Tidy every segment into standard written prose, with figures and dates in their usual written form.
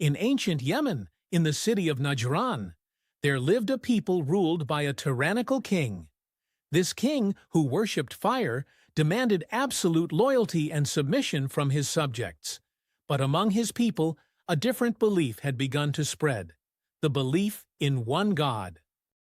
In ancient Yemen, in the city of Najran, there lived a people ruled by a tyrannical king. This king, who worshipped fire, demanded absolute loyalty and submission from his subjects. But among his people, a different belief had begun to spread: the belief in one God.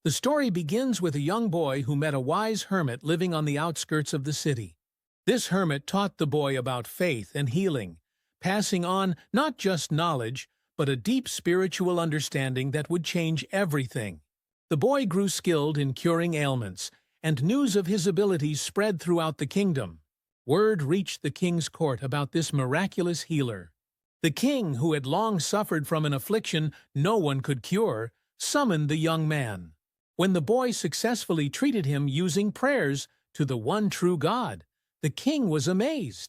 The story begins with a young boy who met a wise hermit living on the outskirts of the city. This hermit taught the boy about faith and healing, passing on not just knowledge, but a deep spiritual understanding that would change everything. The boy grew skilled in curing ailments, and news of his abilities spread throughout the kingdom. Word reached the king's court about this miraculous healer. The king, who had long suffered from an affliction no one could cure, summoned the young man. When the boy successfully treated him using prayers to the one true God, the king was amazed.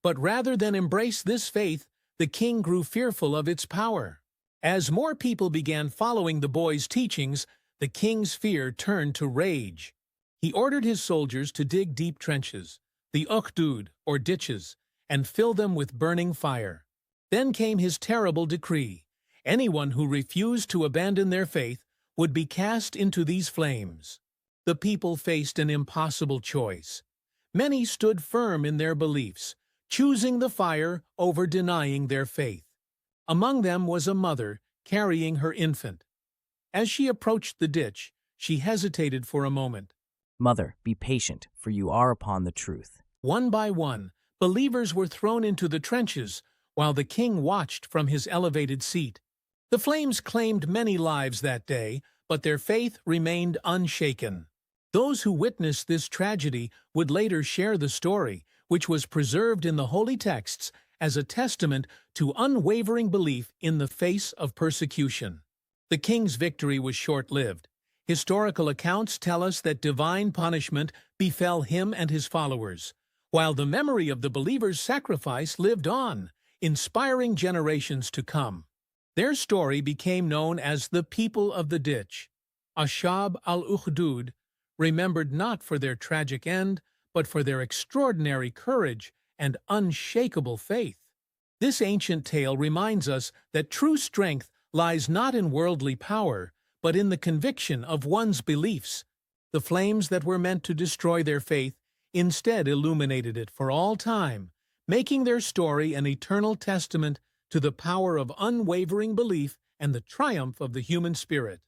But rather than embrace this faith, the king grew fearful of its power. As more people began following the boy's teachings, the king's fear turned to rage. He ordered his soldiers to dig deep trenches, the ukhdud, or ditches, and fill them with burning fire. Then came his terrible decree: anyone who refused to abandon their faith would be cast into these flames. The people faced an impossible choice. Many stood firm in their beliefs, choosing the fire over denying their faith. Among them was a mother carrying her infant. As she approached the ditch, she hesitated for a moment. "Mother, be patient, for you are upon the truth." One by one, believers were thrown into the trenches, while the king watched from his elevated seat. The flames claimed many lives that day, but their faith remained unshaken. Those who witnessed this tragedy would later share the story, which was preserved in the holy texts as a testament to unwavering belief in the face of persecution. The king's victory was short-lived. Historical accounts tell us that divine punishment befell him and his followers, while the memory of the believers' sacrifice lived on, inspiring generations to come. Their story became known as the People of the Ditch, Ashab al-Ukhdud, remembered not for their tragic end, but for their extraordinary courage and unshakable faith. This ancient tale reminds us that true strength lies not in worldly power, but in the conviction of one's beliefs. The flames that were meant to destroy their faith instead illuminated it for all time, making their story an eternal testament to the power of unwavering belief and the triumph of the human spirit.